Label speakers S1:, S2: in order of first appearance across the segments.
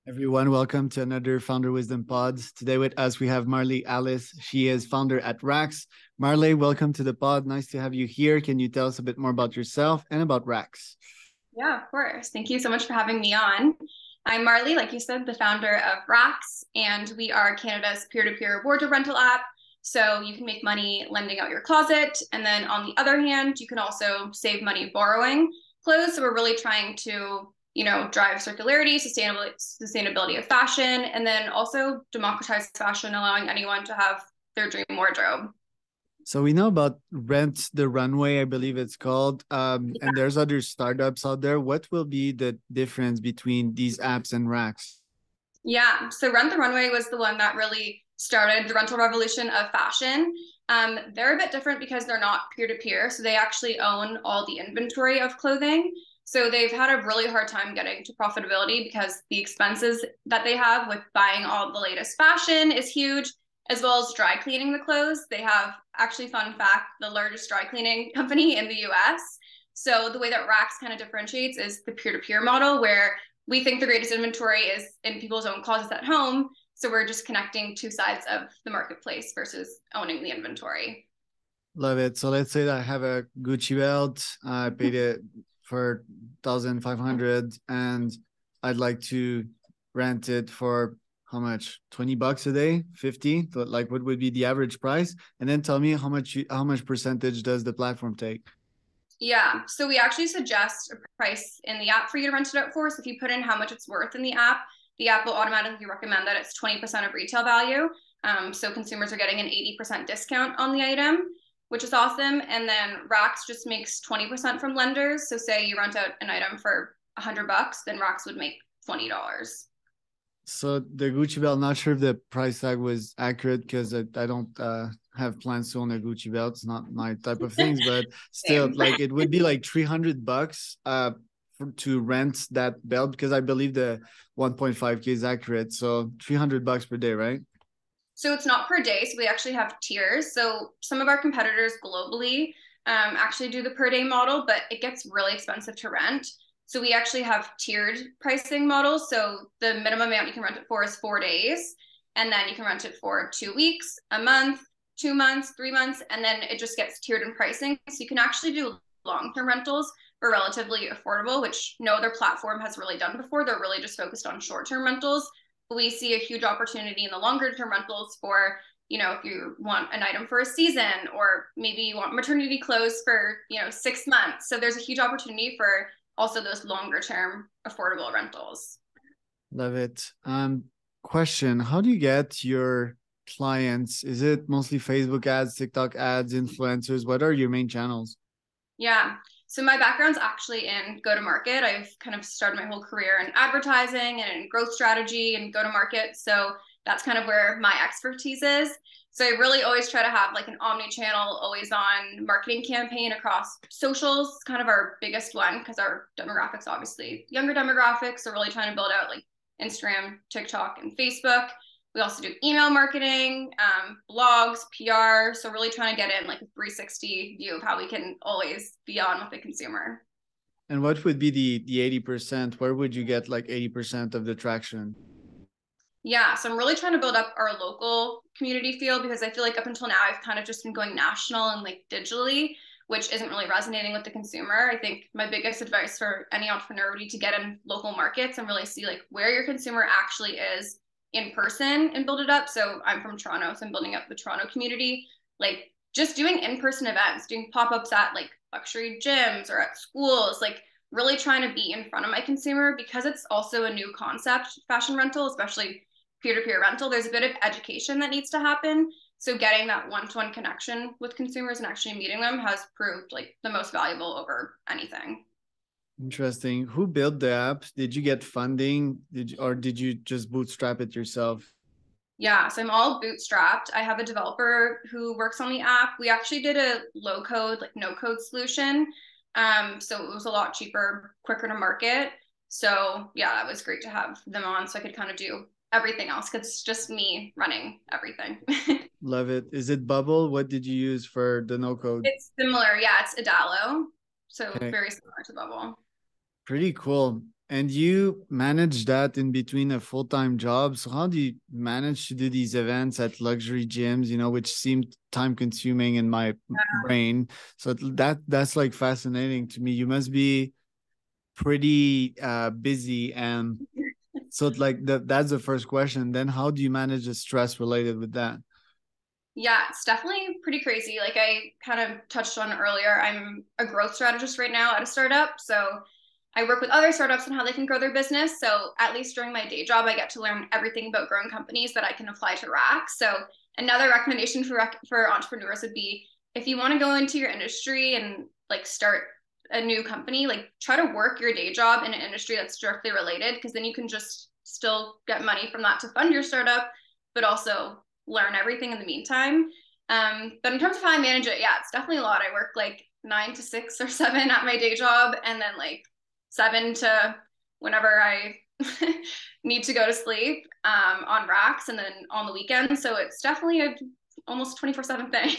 S1: Everyone, welcome to another Founder Wisdom Pod. Today with us, we have Marley Alles. She is founder at Rax. Marley, welcome to the pod. Nice to have you here. Can you tell us a bit more about yourself and about Rax?
S2: Yeah, of course. Thank you so much for having me on. I'm Marley, like you said, the founder of Rax, and we are Canada's peer-to-peer wardrobe rental app. So you can make money lending out your closet. And then on the other hand, you can also save money borrowing clothes. So we're really trying to, drive circularity, sustainability of fashion, and then also democratize fashion, allowing anyone to have their dream wardrobe.
S1: So we know about Rent the Runway, I believe it's called. And there's other startups out there. What will be the difference between these apps and Rax?
S2: Yeah, so Rent the Runway was the one that really started the rental revolution of fashion. They're a bit different because they're not peer-to-peer, so they actually own all the inventory of clothing. So they've had a really hard time getting to profitability because the expenses that they have with buying all the latest fashion is huge, as well as dry cleaning the clothes. They have, actually, fun fact, the largest dry cleaning company in the US. So the way that Rax kind of differentiates is the peer-to-peer model, where we think the greatest inventory is in people's own closets at home. So we're just connecting two sides of the marketplace versus owning the inventory.
S1: Love it. So let's say that I have a Gucci belt. I paid it for 1,500 and I'd like to rent it for how much? 20 bucks a day, 50? So like what would be the average price? And then tell me how much percentage does the platform take?
S2: Yeah, so we actually suggest a price in the app for you to rent it out for. So if you put in how much it's worth in the app will automatically recommend that it's 20% of retail value. So consumers are getting an 80% discount on the item, which is awesome. And then Rax just makes 20% from lenders. So say you rent out an item for 100 bucks, then Rax would make $20.
S1: So the Gucci belt, not sure if the price tag was accurate because I don't have plans to own a Gucci belt. It's not my type of things, but still,
S2: Same.
S1: like it would be like 300 bucks to rent that belt because I believe the 1.5K is accurate. So 300 bucks per day, right?
S2: So it's not per day. So we actually have tiers. So some of our competitors globally actually do the per day model, but it gets really expensive to rent. So we actually have tiered pricing models. So the minimum amount you can rent it for is 4 days. And then you can rent it for 2 weeks, a month, 2 months, 3 months, and then it just gets tiered in pricing. So you can actually do long-term rentals for relatively affordable, which no other platform has really done before. They're really just focused on short-term rentals. We see a huge opportunity in the longer term rentals for, if you want an item for a season, or maybe you want maternity clothes for, 6 months. So there's a huge opportunity for also those longer term affordable rentals.
S1: Love it. Question: how do you get your clients? Is it mostly Facebook ads, TikTok ads, influencers? What are your main channels?
S2: Yeah. So my background's actually in go to market. I've kind of started my whole career in advertising and in growth strategy and go to market. So that's kind of where my expertise is. So I really always try to have like an omni-channel, always on marketing campaign across socials, kind of our biggest one because our demographics, obviously younger demographics. So really trying to build out like Instagram, TikTok, and Facebook. We also do email marketing, blogs, PR. So really trying to get in like a 360 view of how we can always be on with the consumer.
S1: And what would be the 80%? Where would you get like 80% of the traction?
S2: Yeah, so I'm really trying to build up our local community field because I feel like up until now I've kind of just been going national and like digitally, which isn't really resonating with the consumer. I think my biggest advice for any entrepreneur would be to get in local markets and really see like where your consumer actually is in person and build it up. So I'm from Toronto, so I'm building up the Toronto community, like just doing in-person events, doing pop-ups at like luxury gyms or at schools, like really trying to be in front of my consumer because it's also a new concept, fashion rental, especially peer-to-peer rental. There's a bit of education that needs to happen. So getting that one-to-one connection with consumers and actually meeting them has proved like the most valuable over anything.
S1: Interesting. Who built the app? Did you get funding? Or did you just bootstrap it yourself?
S2: Yeah, so I'm all bootstrapped. I have a developer who works on the app. We actually did a low code, like no code solution. So it was a lot cheaper, quicker to market. So yeah, that was great to have them on so I could kind of do everything else because it's just me running everything.
S1: Love it. Is it Bubble? What did you use for the no code?
S2: It's similar. Yeah, it's Adalo. So
S1: Okay.
S2: very similar to Bubble.
S1: Pretty cool. And you manage that in between a full-time job. So how do you manage to do these events at luxury gyms, which seem time consuming in my brain? So that's like fascinating to me. You must be pretty busy. And so like that's the first question. Then how do you manage the stress related with that?
S2: Yeah, it's definitely pretty crazy. Like I kind of touched on earlier, I'm a growth strategist right now at a startup. So I work with other startups and how they can grow their business. So at least during my day job, I get to learn everything about growing companies that I can apply to Rax. So another recommendation for entrepreneurs would be if you want to go into your industry and like start a new company, like try to work your day job in an industry that's directly related, because then you can just still get money from that to fund your startup, but also learn everything in the meantime. But in terms of how I manage it, yeah, it's definitely a lot. I work like 9 to 6 or 7 at my day job, and then like 7 to whenever I need to go to sleep on racks, and then on the weekend. So it's definitely a almost 24/7 thing.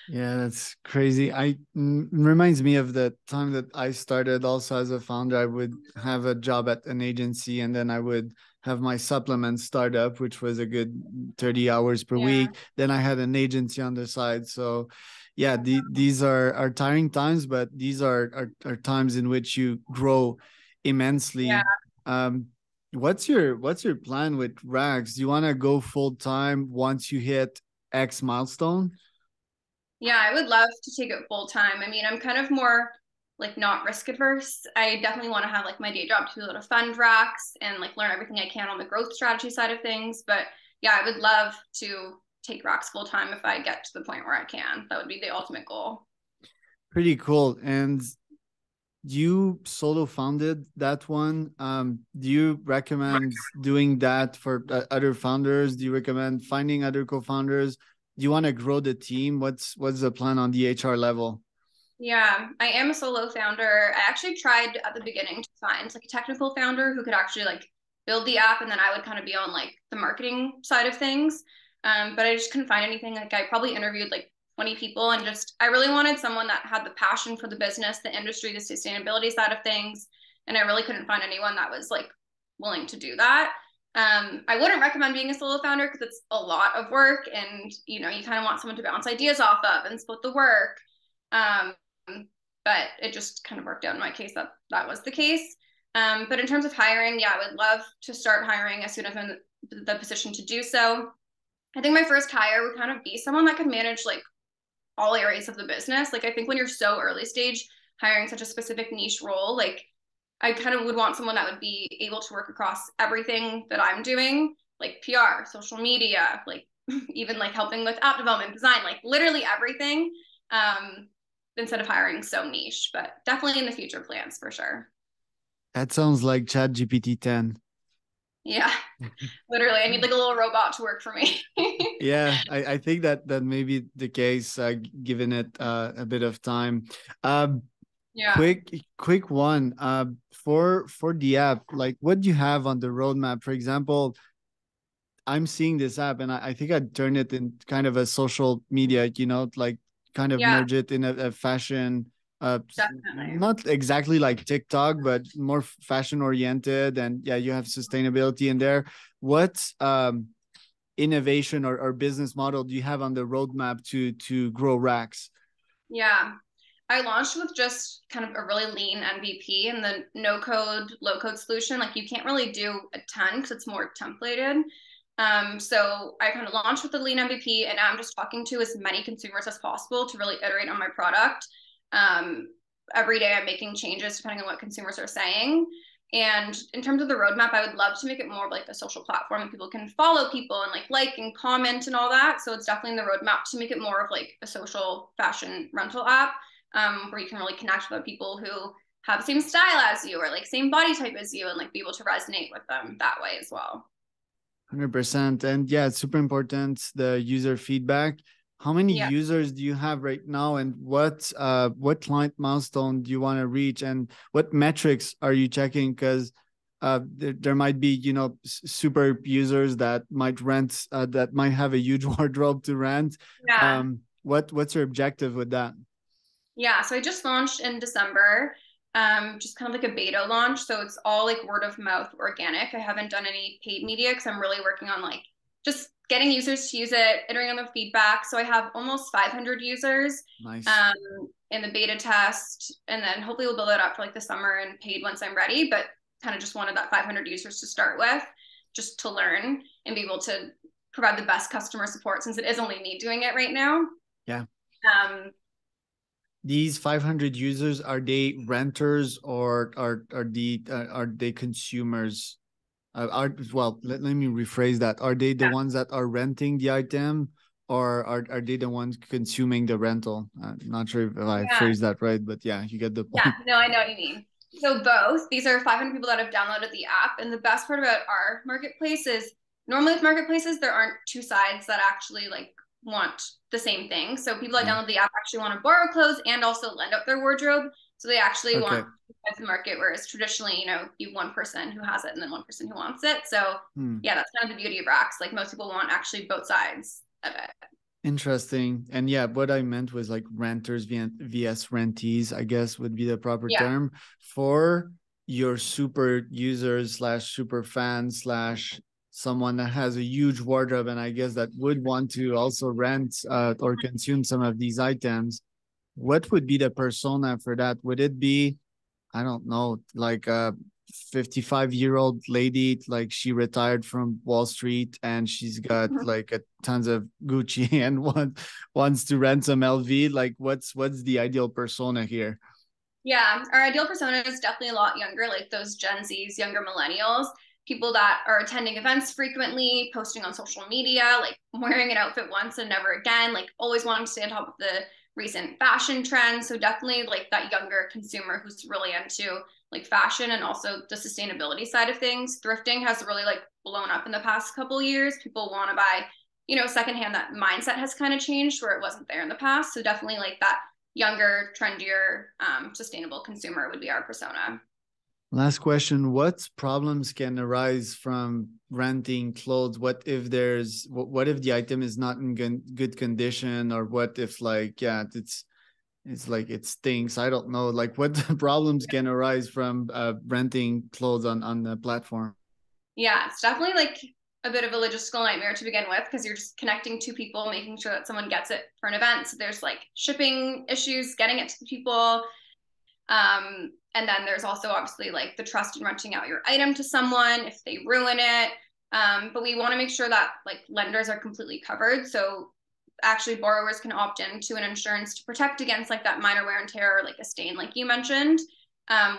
S1: Yeah, that's crazy. Reminds me of the time that I started also as a founder. I would have a job at an agency, and then I would have my supplement startup, which was a good 30 hours per
S2: Yeah.
S1: week. Then I had an agency on the side. So yeah, these are tiring times, but these are times in which you grow
S2: Yeah.
S1: immensely. Um, what's your plan with Rags? Do you want to go full time once you hit X milestone?
S2: Yeah, I would love to take it full time. I mean, I'm kind of more like not risk adverse. I definitely want to have like my day job to be able to fund racks and like learn everything I can on the growth strategy side of things. But yeah, I would love to take racks full time if I get to the point where I can. That would be the ultimate goal.
S1: Pretty cool. And you solo founded that one. Do you recommend doing that for other founders? Do you recommend finding other co-founders? Do you want to grow the team? What's the plan on the HR level?
S2: Yeah, I am a solo founder. I actually tried at the beginning to find like a technical founder who could actually like build the app, and then I would kind of be on like the marketing side of things. But I just couldn't find anything. Like I probably interviewed like 20 people, and just I really wanted someone that had the passion for the business, the industry, the sustainability side of things. And I really couldn't find anyone that was like willing to do that. I wouldn't recommend being a solo founder because it's a lot of work, and you kind of want someone to bounce ideas off of and split the work. Um, but it just kind of worked out in my case that that was the case. But in terms of hiring, yeah, I would love to start hiring as soon as I'm in the position to do so. I think my first hire would kind of be someone that could manage like all areas of the business. Like I think when you're so early stage, hiring such a specific niche role, like I kind of would want someone that would be able to work across everything that I'm doing, like PR, social media, like even like helping with app development, design, like literally everything. Um, Instead of hiring so niche, but definitely in the future plans for sure.
S1: That sounds like Chat GPT 10.
S2: Yeah, literally. I need like a little robot to work for me.
S1: Yeah, I think that may be the case, given it a bit of time. Um,
S2: Yeah.
S1: quick one. For the app, like what do you have on the roadmap? For example, I'm seeing this app, and I think I'd turn it in kind of a social media, like kind of
S2: Yeah,
S1: merge it in a fashion,
S2: definitely.
S1: not exactly like TikTok, but more fashion oriented. And yeah, you have sustainability in there. What innovation or business model do you have on the roadmap to grow racks?
S2: Yeah. I launched with just kind of a really lean MVP and the no code, low code solution. Like you can't really do a ton because it's more templated. So I kind of launched with the lean MVP, and now I'm just talking to as many consumers as possible to really iterate on my product. Um, every day I'm making changes depending on what consumers are saying. And in terms of the roadmap, I would love to make it more of like a social platform that people can follow people and like and comment and all that. So it's definitely in the roadmap to make it more of like a social fashion rental app, where you can really connect with people who have the same style as you or like same body type as you, and like be able to resonate with them that way as well.
S1: 100%. And yeah, it's super important, the user feedback. How many
S2: Yeah.
S1: users do you have right now, and what client milestone do you want to reach, and what metrics are you checking? Because there might be super users that might rent, that might have a huge wardrobe to rent.
S2: Yeah.
S1: What's your objective with that?
S2: Yeah. So I just launched in December. just kind of like a beta launch. So it's all like word of mouth organic. I haven't done any paid media because I'm really working on like just getting users to use it, iterating on their feedback. So I have almost 500 users
S1: Nice.
S2: in the beta test, and then hopefully we'll build it up for like the summer and paid once I'm ready. But kind of just wanted that 500 users to start with, just to learn and be able to provide the best customer support since it is only me doing it right now.
S1: Yeah.
S2: Um,
S1: These 500 users, are they renters or are they consumers? Let me rephrase that. Are they the ones that are renting the item, or are they the ones consuming the rental? Not sure if I phrased that right, but yeah, you get the point.
S2: Yeah, no, I know what you mean. So both. These are 500 people that have downloaded the app. And the best part about our marketplace is normally with marketplaces, there aren't two sides that actually like want the same thing. So people that download the app actually want to borrow clothes and also lend out their wardrobe. So they actually want the market, whereas traditionally, you know, you have one person who has it and then one person who wants it. So yeah, that's kind of the beauty of Rax. Like most people want actually both sides of it.
S1: Interesting. And yeah, what I meant was like renters vs rentees, I guess would be the proper term for your super users slash super fans slash someone that has a huge wardrobe and I guess that would want to also rent or consume some of these items. What would be the persona for that? Would it be, I don't know, like a 55-year-old lady, like she retired from Wall Street and she's got like a tons of Gucci and wants to rent some LV? Like what's the ideal persona here?
S2: Yeah, our ideal persona is definitely a lot younger, like those Gen Zs, younger millennials, people that are attending events frequently, posting on social media, like wearing an outfit once and never again, like always wanting to stay on top of the recent fashion trends. So definitely like that younger consumer who's really into like fashion and also the sustainability side of things. Thrifting has really like blown up in the past couple of years. People want to buy, you know, secondhand. That mindset has kind of changed where it wasn't there in the past. So definitely like that younger, trendier, sustainable consumer would be our persona.
S1: Last question. What problems can arise from renting clothes? What if the item is not in good condition, or what if like, yeah, it's like it stinks. I don't know. Like what problems can arise from renting clothes on the platform?
S2: Yeah, it's definitely like a bit of a logistical nightmare to begin with because you're just connecting two people, making sure that someone gets it for an event. So there's like shipping issues, getting it to the people. And then there's also obviously like the trust in renting out your item to someone if they ruin it. But we want to make sure that like lenders are completely covered. So actually borrowers can opt in to an insurance to protect against like that minor wear and tear or like a stain like you mentioned,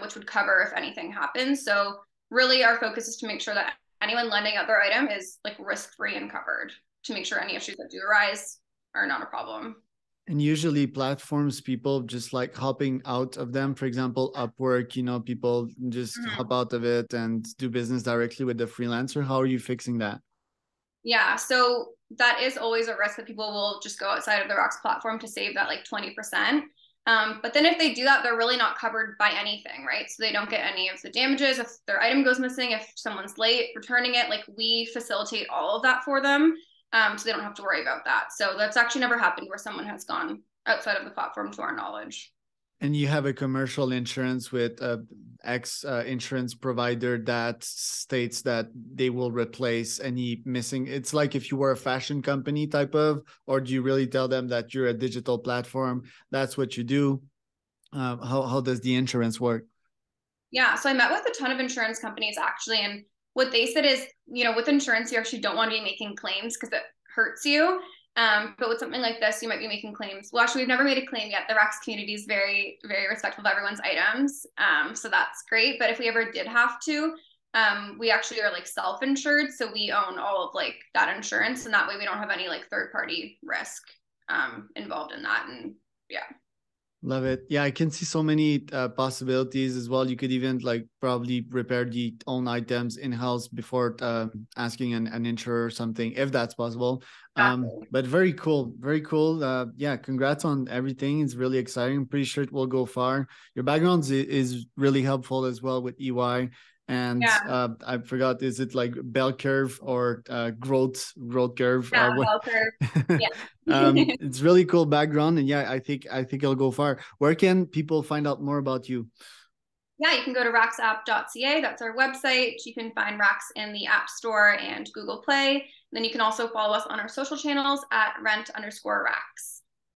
S2: which would cover if anything happens. So really our focus is to make sure that anyone lending out their item is like risk-free and covered to make sure any issues that do arise are not a problem.
S1: And usually platforms, people just like hopping out of them. For example, Upwork, you know, people just hop out of it and do business directly with the freelancer. How are you fixing that?
S2: Yeah, so that is always a risk that people will just go outside of the Rax platform to save that like 20%. But then if they do that, they're really not covered by anything, right? So they don't get any of the damages if their item goes missing, if someone's late returning it, like we facilitate all of that for them. So they don't have to worry about that. So that's actually never happened where someone has gone outside of the platform to our knowledge.
S1: And you have a commercial insurance with X insurance provider that states that they will replace any missing. It's like if you were a fashion company type of, or do you really tell them that you're a digital platform? That's what you do. How does the insurance work?
S2: Yeah, so I met with a ton of insurance companies actually, and what they said is, you know, with insurance, you actually don't want to be making claims because it hurts you. But with something like this, you might be making claims. Well, actually, we've never made a claim yet. The Rax community is very, very respectful of everyone's items. So that's great. But if we ever did have to, we actually are like self-insured. So we own all of like that insurance. And that way we don't have any like third-party risk involved in that. And yeah.
S1: Love it. Yeah, I can see so many possibilities as well. You could even like probably repair the own items in-house before asking an insurer or something, if that's possible. But very cool. Very cool. Yeah, congrats on everything. It's really exciting. I'm pretty sure it will go far. Your background is really helpful as well with EY. And I forgot, is it like bell curve or growth curve?
S2: Yeah, bell curve. Yeah.
S1: It's really cool background, and yeah, I think it'll go far. Where can people find out more about you?
S2: Yeah, you can go to raxapp.ca. That's our website. You can find Rax in the App Store and Google Play. Then you can also follow us on our social channels at rent_Rax.